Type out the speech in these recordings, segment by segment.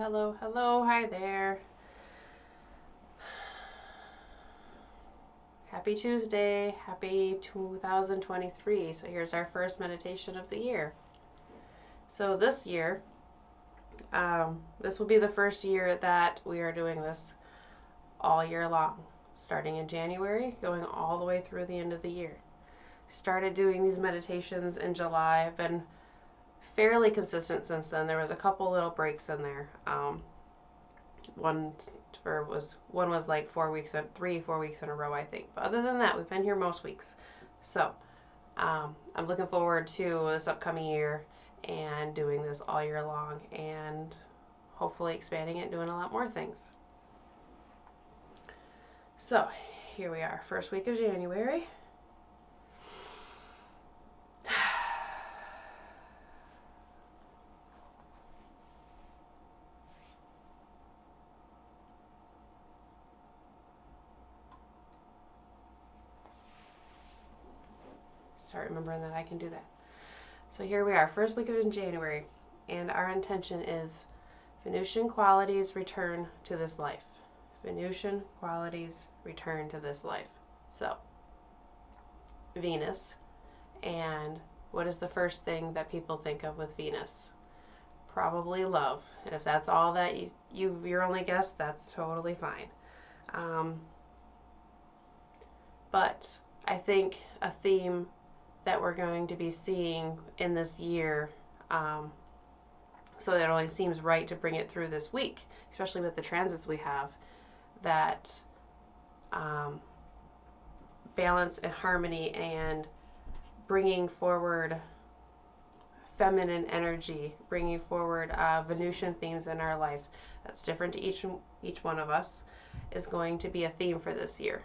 hello, hello, hi there. Happy Tuesday, happy 2023. So here's our first meditation of the year. So this year, this will be the first year that we are doing this all year long, starting in January, going all the way through the end of the year. Started doing these meditations in July. I've been fairly consistent since then. There was a couple little breaks in there. One was like 4 weeks, 4 weeks in a row, I think. But other than that, we've been here most weeks. So I'm looking forward to this upcoming year and doing this all year long and hopefully expanding it and doing a lot more things. So here we are, first week of January. Start remembering that I can do that. So here we are, first week of January, and our intention is Venusian qualities return to this life. Venusian qualities return to this life. So, Venus, and what is the first thing that people think of with Venus? Probably love. And if that's all that your only guess, that's totally fine. But I think a theme that we're going to be seeing in this year, so it only seems right to bring it through this week, especially with the transits we have, that balance and harmony and bringing forward feminine energy, bringing forward Venusian themes in our life that's different to each one of us, is going to be a theme for this year.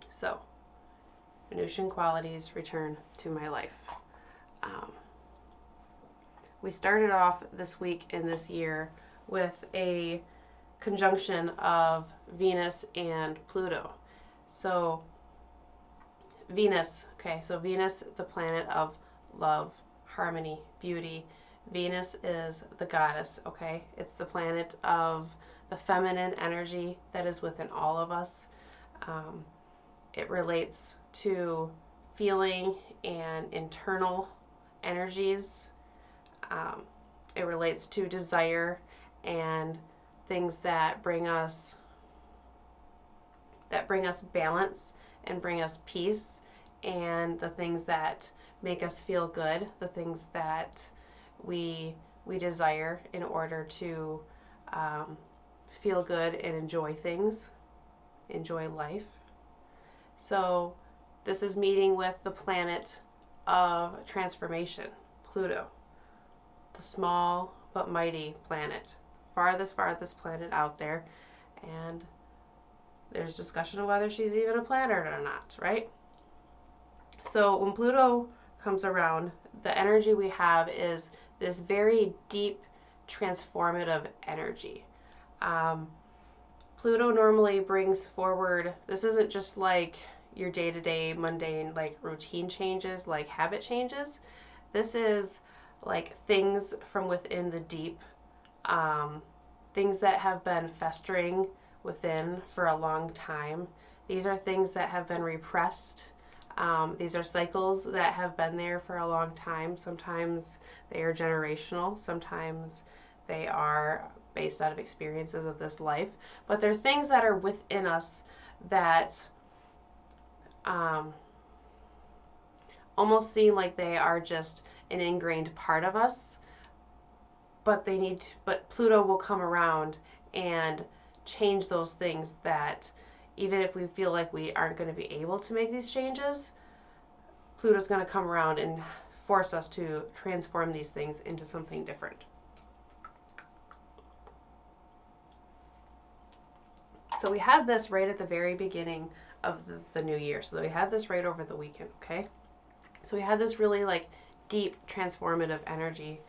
So, Venusian qualities return to my life. We started off this week and this year with a conjunction of Venus and Pluto. So Venus, the planet of love, harmony, beauty. Venus is the goddess, okay? It's the planet of the feminine energy that is within all of us. It relates to feeling and internal energies. It relates to desire and things that bring us balance and bring us peace, and the things that make us feel good, the things that we desire in order to feel good and enjoy things, enjoy life. So this is meeting with the planet of transformation, Pluto, the small but mighty planet, farthest planet out there, and there's discussion of whether she's even a planet or not, right? So when Pluto comes around, the energy we have is this very deep, transformative energy. Pluto normally brings forward, this isn't just like your day-to-day mundane like routine changes, like habit changes. This is like things from within the deep, things that have been festering within for a long time. These are things that have been repressed. These are cycles that have been there for a long time. Sometimes they are generational, sometimes they are based out of experiences of this life, but they're things that are within us that almost seem like they are just an ingrained part of us, but Pluto will come around and change those things that even if we feel like we aren't going to be able to make these changes, Pluto's going to come around and force us to transform these things into something different. So we had this right at the very beginning of the new year. So we had this right over the weekend, okay? So we had this really like deep transformative energy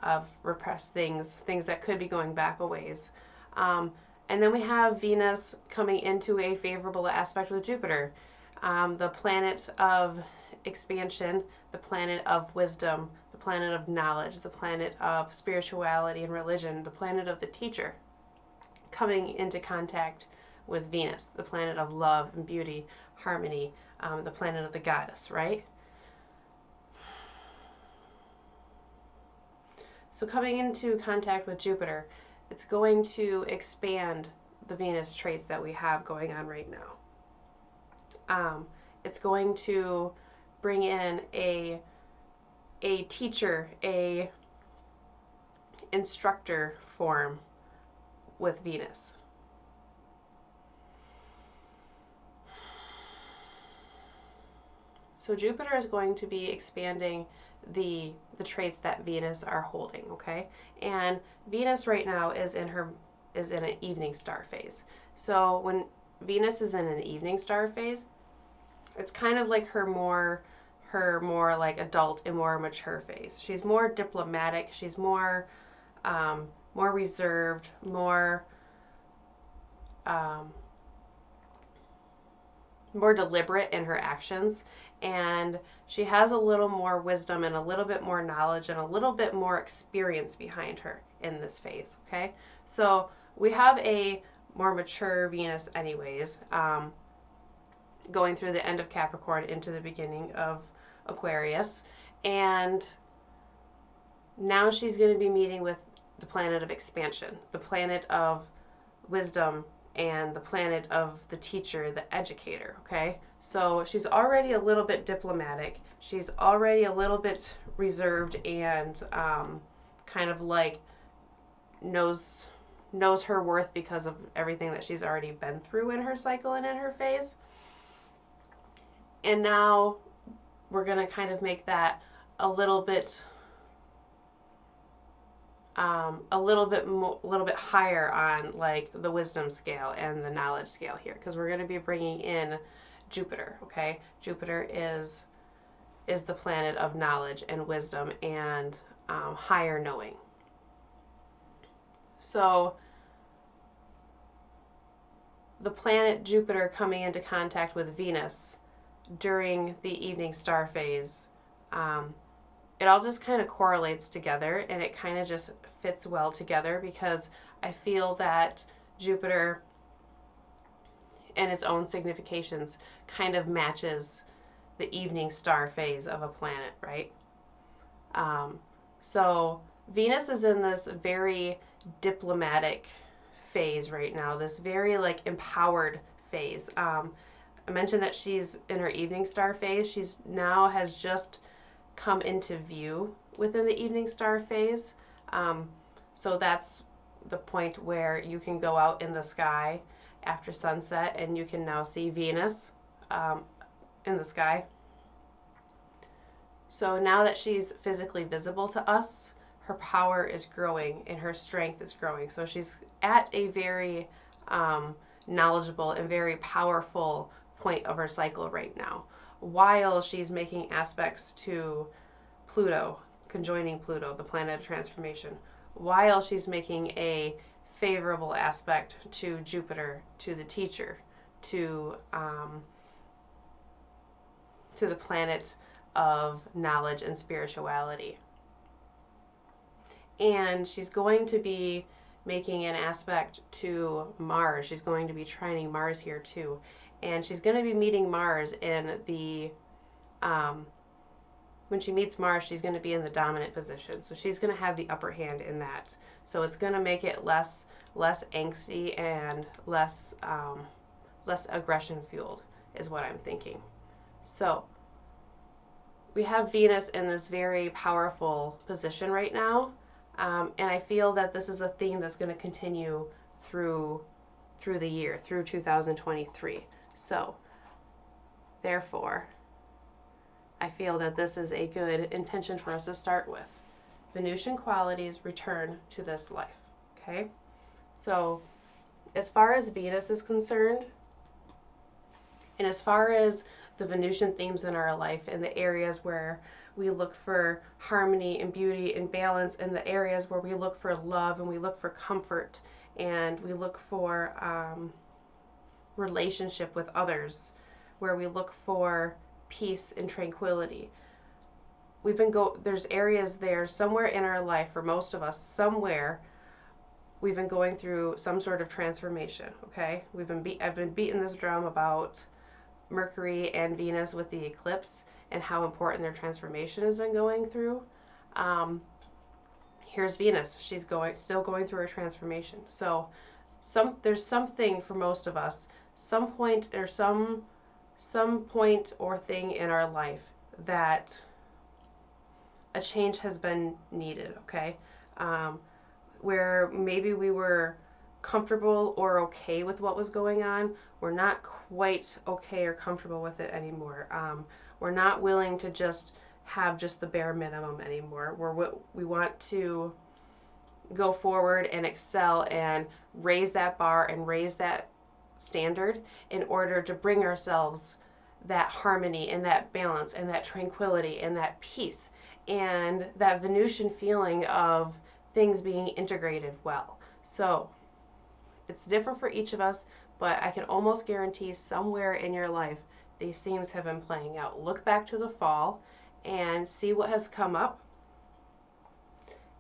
of repressed things that could be going back a ways. And then we have Venus coming into a favorable aspect with Jupiter, the planet of expansion, the planet of wisdom, the planet of knowledge, the planet of spirituality and religion, the planet of the teacher, coming into contact with Venus, the planet of love and beauty, harmony, the planet of the goddess, right? So coming into contact with Jupiter, it's going to expand the Venus traits that we have going on right now. It's going to bring in a teacher, a instructor form with Venus. So Jupiter is going to be expanding the traits that Venus are holding, okay? And Venus right now is in an evening star phase. So when Venus is in an evening star phase, it's kind of like her more like adult and more mature phase. She's more diplomatic, she's more reserved, more deliberate in her actions, and she has a little more wisdom and a little bit more knowledge and a little bit more experience behind her in this phase, okay? So we have a more mature Venus anyways, going through the end of Capricorn into the beginning of Aquarius, and now she's going to be meeting with the planet of expansion, the planet of wisdom, and the planet of the teacher, the educator, okay? So she's already a little bit diplomatic. She's already a little bit reserved and kind of like knows her worth because of everything that she's already been through in her cycle and in her phase. And now we're going to kind of make that a little bit higher on like the wisdom scale and the knowledge scale here, because we're going to be bringing in Jupiter, okay? Jupiter is the planet of knowledge and wisdom and higher knowing. So the planet Jupiter coming into contact with Venus during the evening star phase, it all just kind of correlates together, and it kind of just fits well together, because I feel that Jupiter and its own significations kind of matches the evening star phase of a planet, right? So Venus is in this very diplomatic phase right now, this very like empowered phase. I mentioned that she's in her evening star phase. She's now has just come into view within the evening star phase. So that's the point where you can go out in the sky after sunset and you can now see Venus in the sky. So now that she's physically visible to us, her power is growing and her strength is growing. So she's at a very knowledgeable and very powerful point of her cycle right now, while she's making aspects to Pluto, conjoining Pluto, the planet of transformation, while she's making a favorable aspect to Jupiter, to the teacher, to the planet of knowledge and spirituality. And she's going to be making an aspect to Mars. She's going to be trining Mars here too. And she's going to be meeting Mars in the, when she meets Mars, she's going to be in the dominant position. So she's going to have the upper hand in that. So it's going to make it less angsty and less aggression fueled, is what I'm thinking. So we have Venus in this very powerful position right now. And I feel that this is a theme that's going to continue through the year, through 2023. So, therefore, I feel that this is a good intention for us to start with. Venusian qualities return to this life, okay? So, as far as Venus is concerned, and as far as the Venusian themes in our life and the areas where we look for harmony and beauty and balance, and the areas where we look for love and we look for comfort and we look for relationship with others, where we look for peace and tranquility. there's areas there somewhere in our life, for most of us, somewhere we've been going through some sort of transformation. Okay, I've been beating this drum about Mercury and Venus with the eclipse and how important their transformation has been going through. Here's Venus. She's still going through her transformation. So there's something for most of us, some point or thing in our life that a change has been needed. Okay, where maybe we were comfortable or okay with what was going on. We're not quite okay or comfortable with it anymore. We're not willing to just have just the bare minimum anymore. We want to go forward and excel and raise that bar and raise that standard in order to bring ourselves that harmony and that balance and that tranquility and that peace and that Venusian feeling of things being integrated well. So it's different for each of us, but I can almost guarantee somewhere in your life these themes have been playing out. Look back to the fall and see what has come up.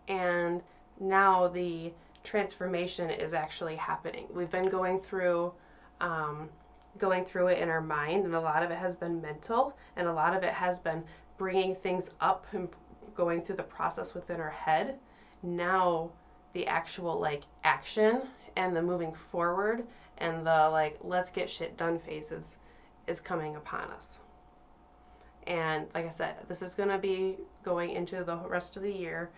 And now the transformation is actually happening. We've been going through it in our mind, and a lot of it has been mental, and a lot of it has been bringing things up and going through the process within our head. Now the actual action and the moving forward and the let's get shit done phases is coming upon us. And like I said, this is going to be going into the rest of the year.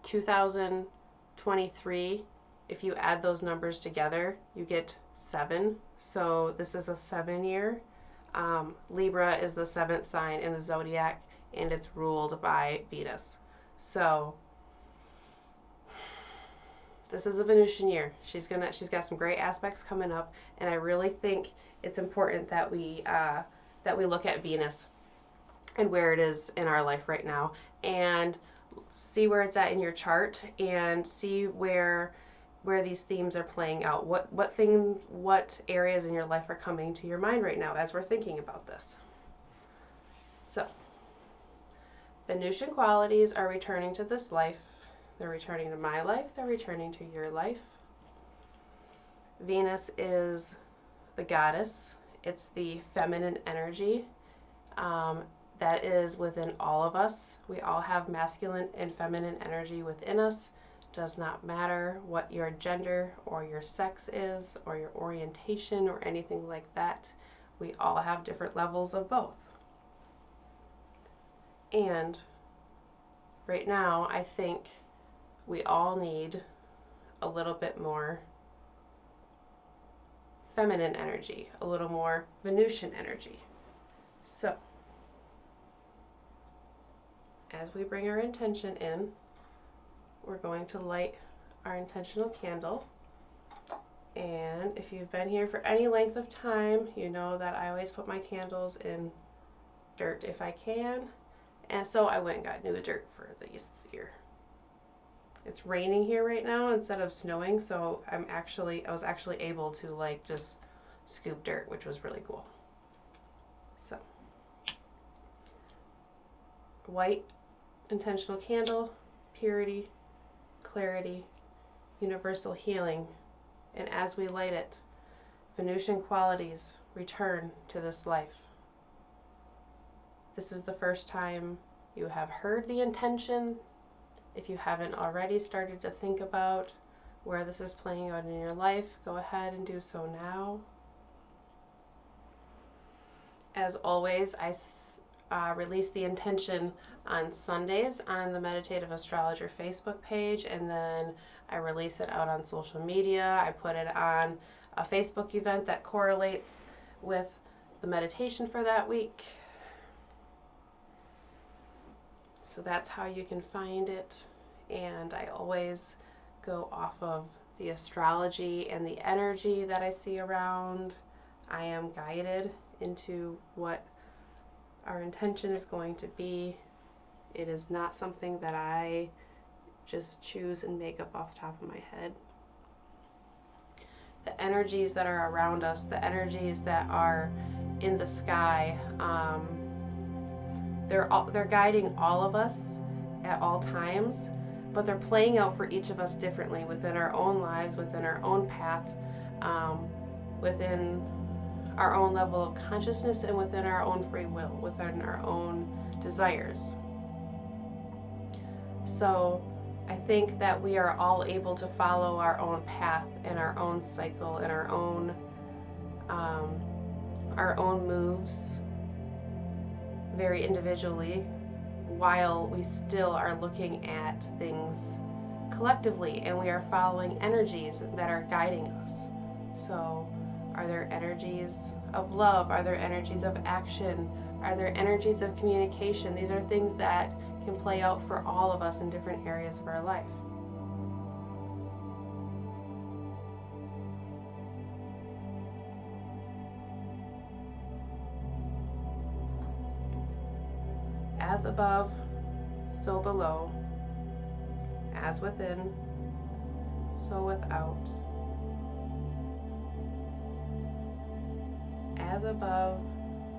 2023, if you add those numbers together, you get 7. So this is a 7-year. Libra is the 7th sign in the zodiac, and it's ruled by Venus. So this is a Venusian year. She's got some great aspects coming up, and I really think it's important that we look at Venus and where it is in our life right now, and see where it's at in your chart, and see where these themes are playing out. What areas in your life are coming to your mind right now as we're thinking about this. So, Venusian qualities are returning to this life. They're returning to my life. They're returning to your life. Venus is the goddess. It's the feminine energy that is within all of us. We all have masculine and feminine energy within us. Does not matter what your gender or your sex is or your orientation or anything like that. We all have different levels of both. And right now, I think we all need a little bit more feminine energy, a little more Venusian energy. So, as we bring our intention in, we're going to light our intentional candle. And if you've been here for any length of time, you know that I always put my candles in dirt if I can. And so I went and got new dirt for this year. It's raining here right now instead of snowing, so I was actually able to just scoop dirt, which was really cool. So, white intentional candle, purity, clarity, universal healing, and as we light it, Venusian qualities return to this life. This is the first time you have heard the intention. If you haven't already started to think about where this is playing out in your life, go ahead and do so now. As always, I release the intention on Sundays on the Meditative Astrologer Facebook page, and then I release it out on social media. I put it on a Facebook event that correlates with the meditation for that week. So that's how you can find it. And I always go off of the astrology and the energy that I see around. I am guided into what our intention is going to be. It is not something that I just choose and make up off the top of my head. The energies that are around us, the energies that are in the sky, they're guiding all of us at all times, but they're playing out for each of us differently within our own lives, within our own path, within our own level of consciousness, and within our own free will, within our own desires. So I think that we are all able to follow our own path and our own cycle and our own moves very individually, while we still are looking at things collectively, and we are following energies that are guiding us. So are there energies of love? Are there energies of action? Are there energies of communication? These are things that can play out for all of us in different areas of our life. As above, so below. As within, so without. As above,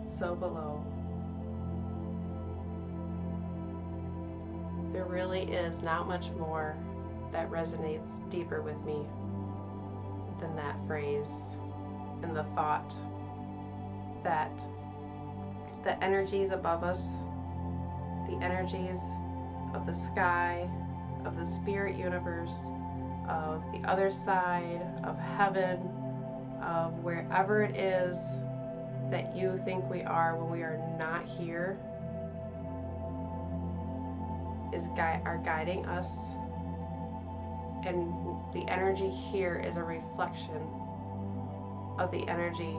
so below. There really is not much more that resonates deeper with me than that phrase and the thought that the energies above us, the energies of the sky, of the spirit universe, of the other side, of heaven, of wherever it is that you think we are when we are not here, are guiding us. And the energy here is a reflection of the energy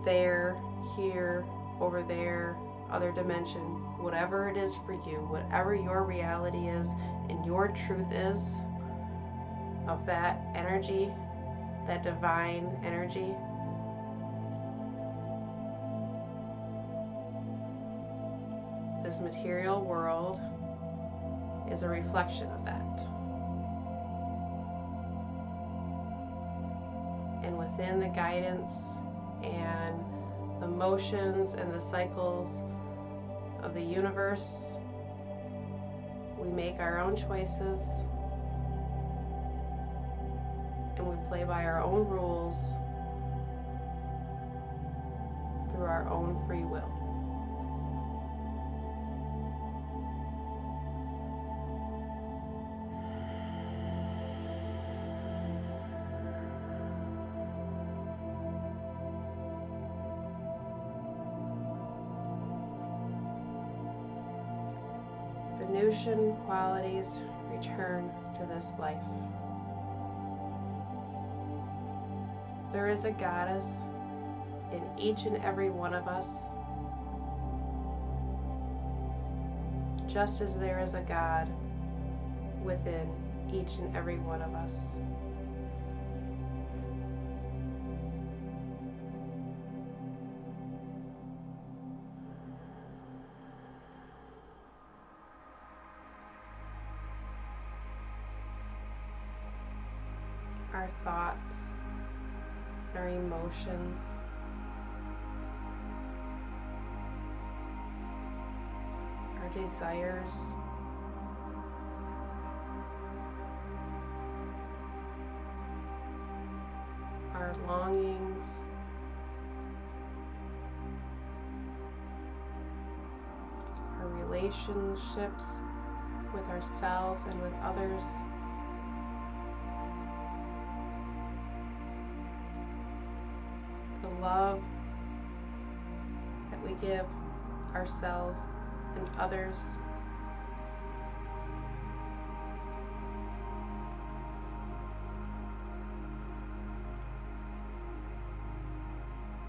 there, here, over there, other dimension, whatever it is for you, whatever your reality is and your truth is of that energy, that divine energy. This material world is a reflection of that. And within the guidance and the motions and the cycles of the universe, we make our own choices and we play by our own rules through our own free will. Venusian qualities return to this life. There is a goddess in each and every one of us, just as there is a God within each and every one of us. Our thoughts, our emotions, our desires, our longings, our relationships with ourselves and with others, the love that we give ourselves and others,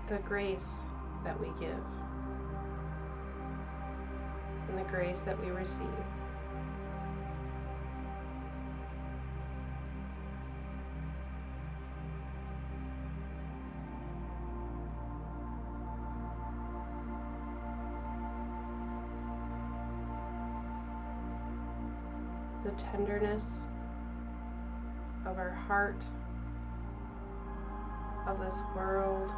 the grace that we give and the grace that we receive. The tenderness of our heart, of this world,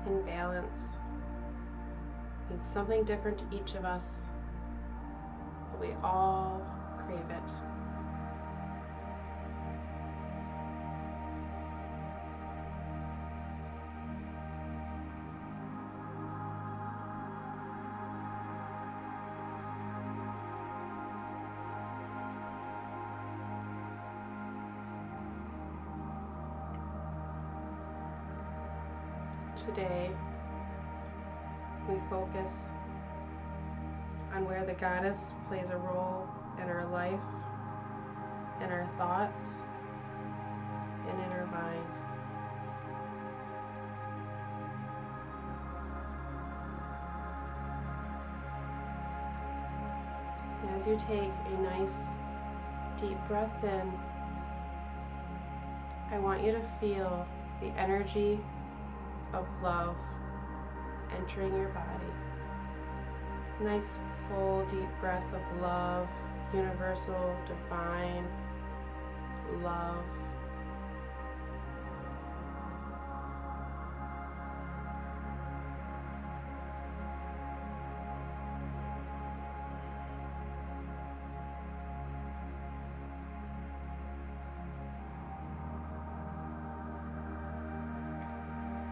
in balance. It's something different to each of us, but we all crave it. Today, we focus on where the goddess plays a role in our life, in our thoughts, and in our mind. And as you take a nice deep breath in, I want you to feel the energy of love entering your body. Nice full deep breath of love, universal, divine love.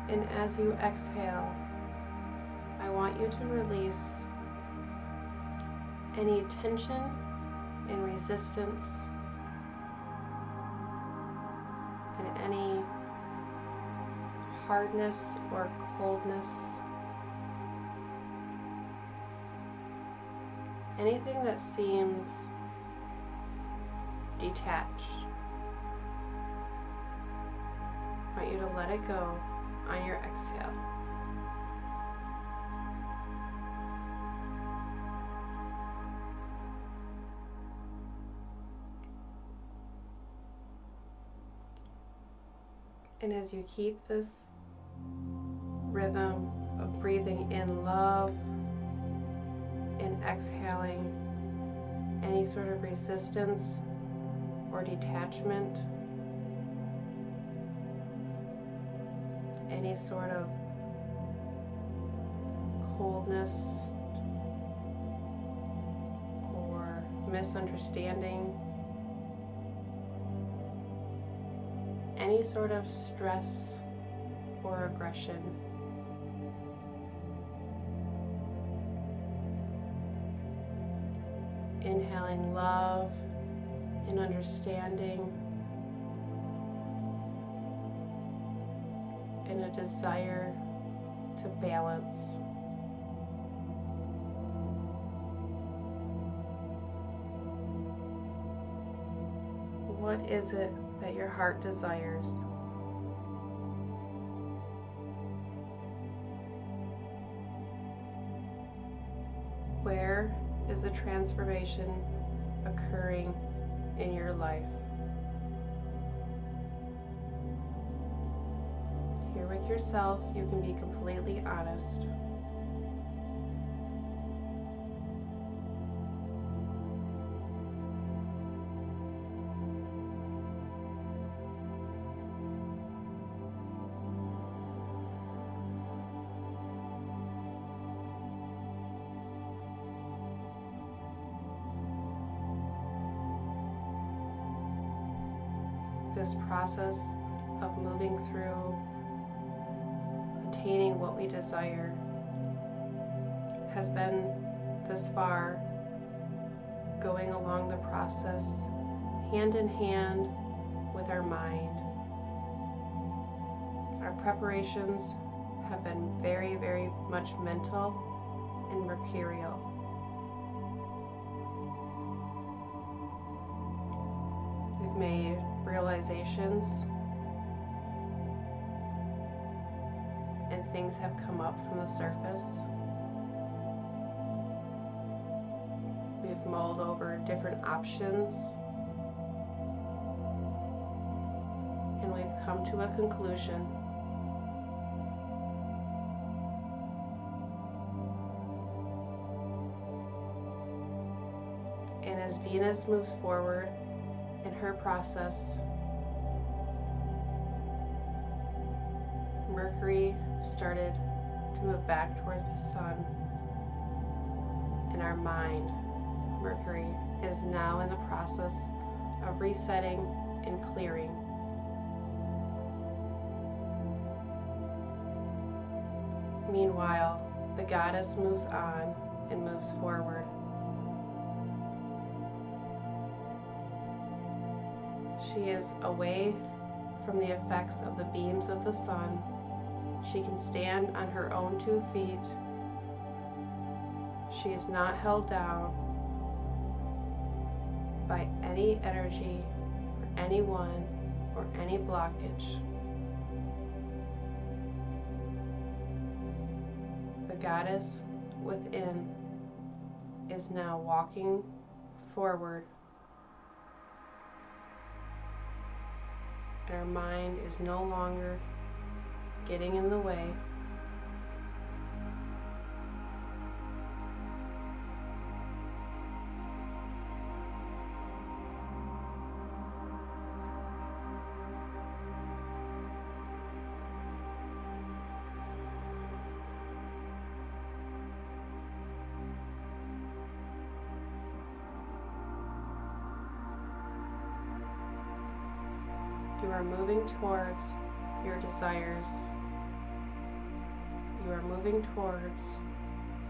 And as you exhale, I want you to release any tension and resistance and any hardness or coldness. Anything that seems detached. I want you to let it go on your exhale. And as you keep this rhythm of breathing in love and exhaling any sort of resistance or detachment, any sort of coldness or misunderstanding, any sort of stress or aggression. Inhaling love and understanding and a desire to balance. What is it that your heart desires? Where is the transformation occurring in your life? Here with yourself, you can be completely honest. This process of moving through attaining what we desire has been this far going along the process hand in hand with our mind. Our preparations have been very, very much mental and mercurial. We've made realizations and things have come up from the surface. We've mulled over different options and we've come to a conclusion. And as Venus moves forward in her process, Mercury started to move back towards the sun. In our mind, Mercury is now in the process of resetting and clearing. Meanwhile, the goddess moves on and moves forward. She is away from the effects of the beams of the sun. She can stand on her own 2 feet. She is not held down by any energy or anyone or any blockage. The goddess within is now walking forward. And our mind is no longer getting in the way. You are moving towards your desires. You are moving towards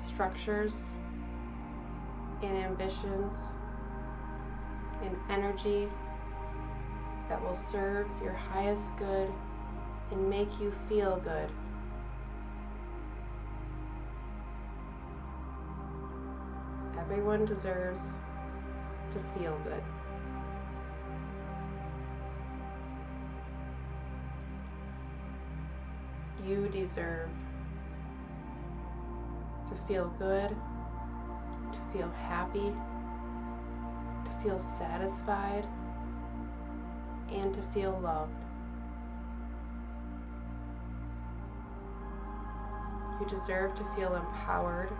structures and ambitions and energy that will serve your highest good and make you feel good. Everyone deserves to feel good. You deserve to feel good, to feel happy, to feel satisfied, and to feel loved. You deserve to feel empowered,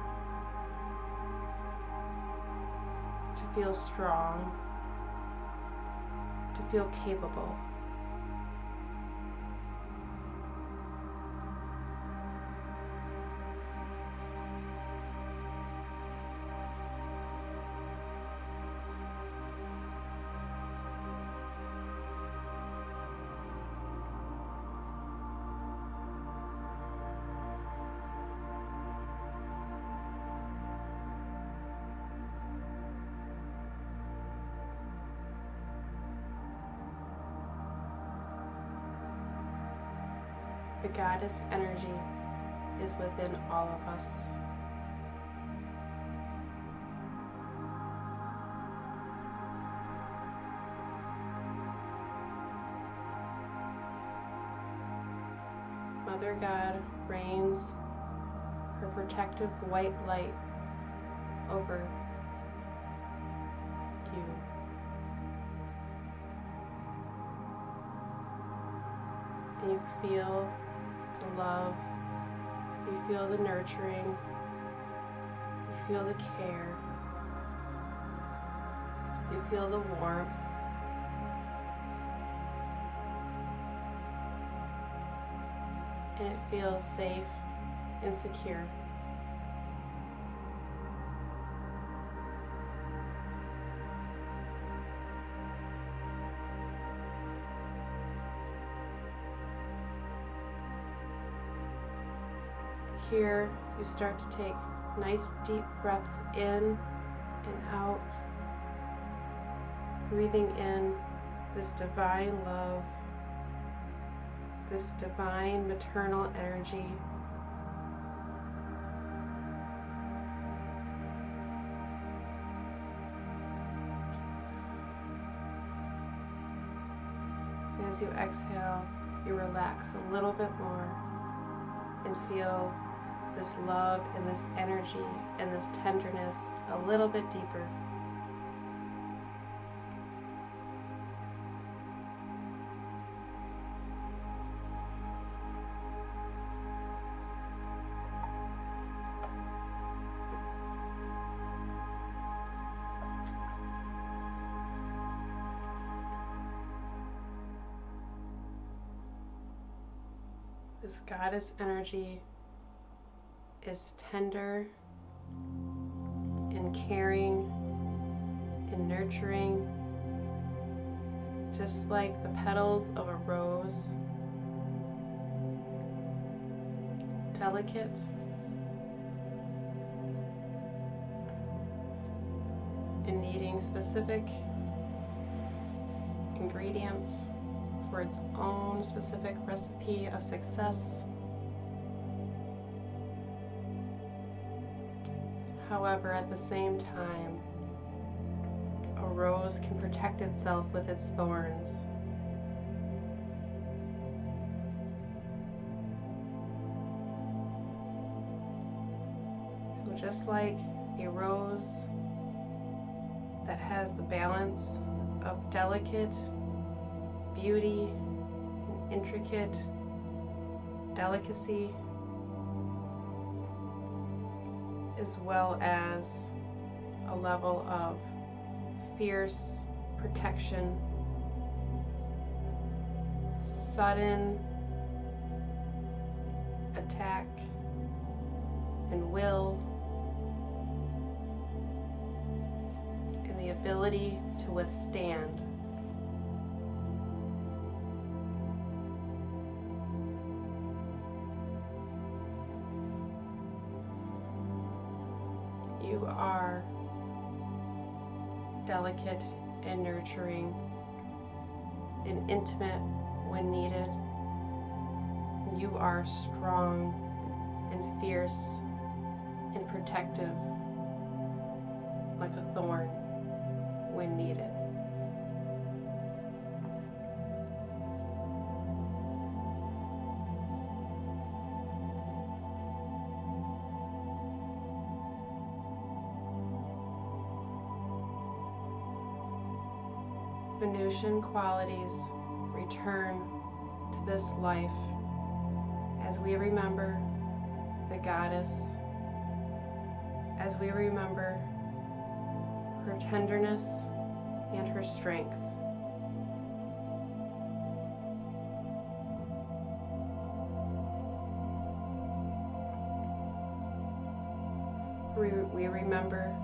to feel strong, to feel capable. The goddess energy is within all of us. Mother God rains her protective white light over you. And you feel the love, you feel the nurturing, you feel the care, you feel the warmth, and it feels safe and secure. Here, you start to take nice deep breaths in and out, breathing in this divine love, this divine maternal energy. And as you exhale, you relax a little bit more and feel this love and this energy and this tenderness a little bit deeper. This goddess energy is tender and caring and nurturing, just like the petals of a rose, delicate and needing specific ingredients for its own specific recipe of success. However, at the same time, a rose can protect itself with its thorns. So just like a rose that has the balance of delicate beauty and intricate delicacy, as well as a level of fierce protection, sudden attack and will, and the ability to withstand. You are delicate and nurturing and intimate when needed. You are strong and fierce and protective like a thorn when needed. Venusian qualities return to this life as we remember the goddess, as we remember her tenderness and her strength. We remember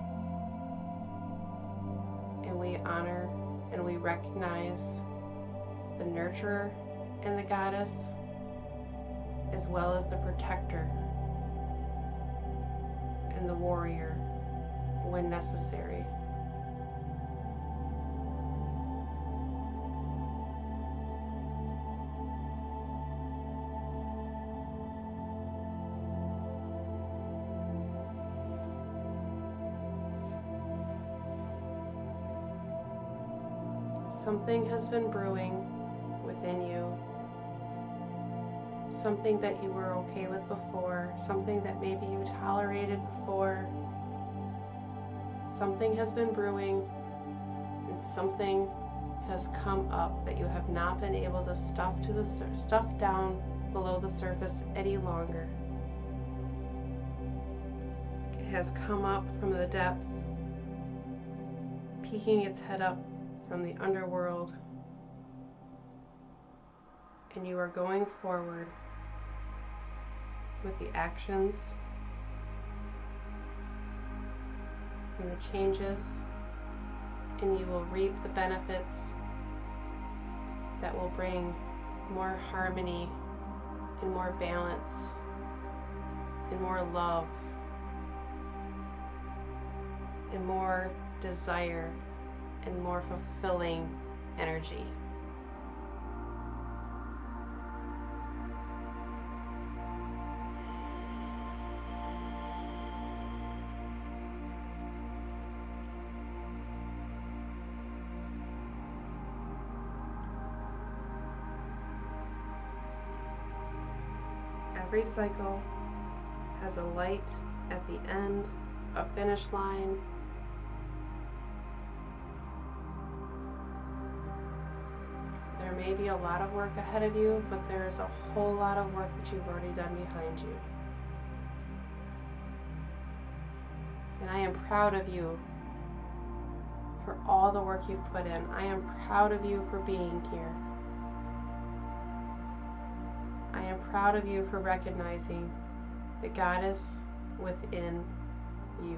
and we honor and we recognize the nurturer and the goddess, as well as the protector and the warrior when necessary. Something has been brewing within you, something that you were okay with before, something that maybe you tolerated before. Something has been brewing and something has come up that you have not been able to stuff down below the surface any longer. It has come up from the depths, peeking its head up from the underworld, and you are going forward with the actions and the changes, and you will reap the benefits that will bring more harmony and more balance and more love and more desire and more fulfilling energy. Every cycle has a light at the end, a finish line. There may be a lot of work ahead of you, but there is a whole lot of work that you've already done behind you. And I am proud of you for all the work you've put in. I am proud of you for being here. I am proud of you for recognizing the goddess within you.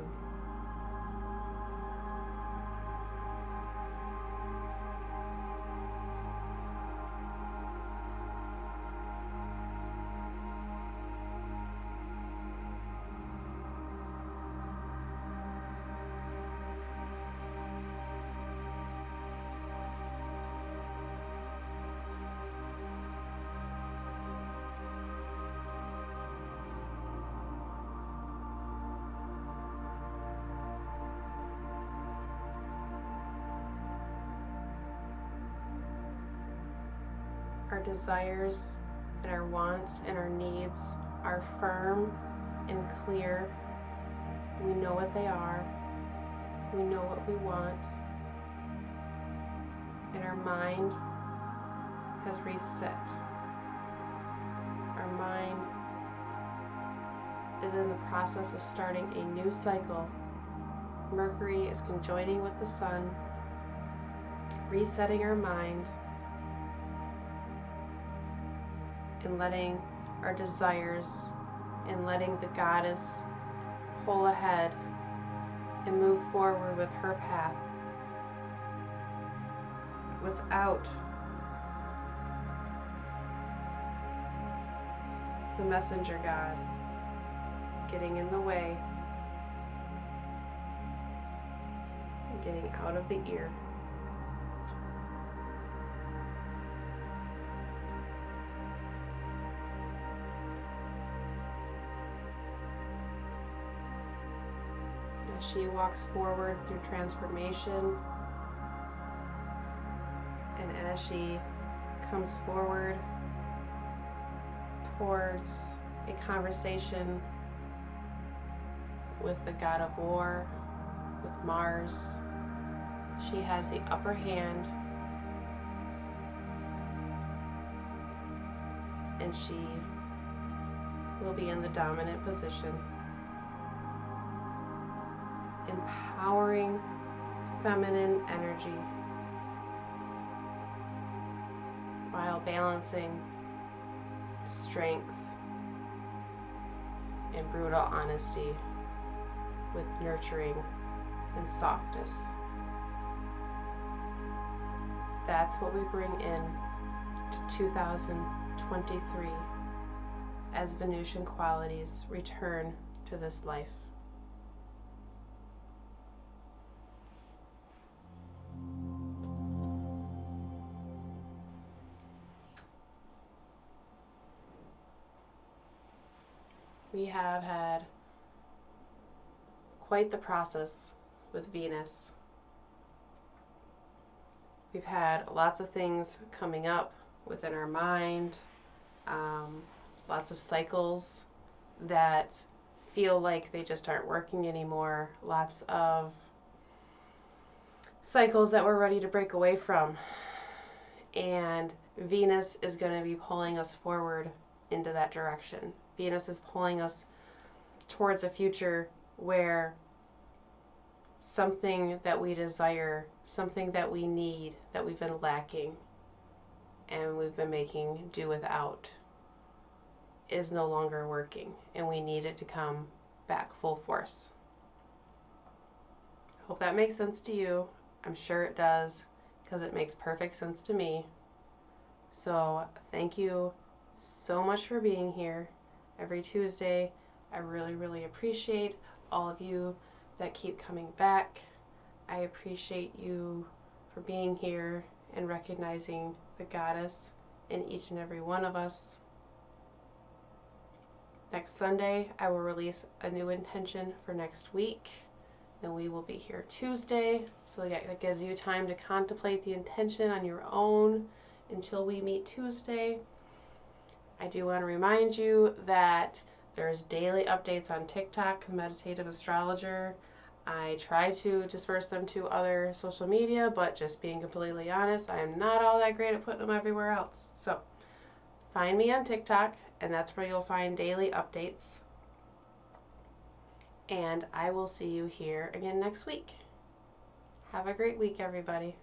Our desires and our wants and our needs are firm and clear. We know what they are. We know what we want. And our mind has reset. Our mind is in the process of starting a new cycle. Mercury is conjoining with the sun, resetting our mind, and letting our desires and letting the goddess pull ahead and move forward with her path without the messenger god getting in the way and getting out of the ear. As she walks forward through transformation, and as she comes forward towards a conversation with the god of war, with Mars, she has the upper hand, and she will be in the dominant position, empowering feminine energy while balancing strength and brutal honesty with nurturing and softness. That's what we bring in to 2023 as Venusian qualities return to this life. We have had quite the process with Venus. We've had lots of things coming up within our mind, lots of cycles that feel like they just aren't working anymore, lots of cycles that we're ready to break away from. And Venus is going to be pulling us forward into that direction. Venus is pulling us towards a future where something that we desire, something that we need, that we've been lacking and we've been making do without, is no longer working, and we need it to come back full force. Hope that makes sense to you. I'm sure it does, because it makes perfect sense to me. So thank you so much for being here every Tuesday. I really appreciate all of you that keep coming back. I appreciate you for being here and recognizing the goddess in each and every one of us. Next Sunday, I will release a new intention for next week. Then we will be here Tuesday, so that gives you time to contemplate the intention on your own until we meet Tuesday. I do want to remind you that there's daily updates on TikTok, Meditative Astrologer. I try to disperse them to other social media, but just being completely honest, I am not all that great at putting them everywhere else. So find me on TikTok, and that's where you'll find daily updates. And I will see you here again next week. Have a great week, everybody.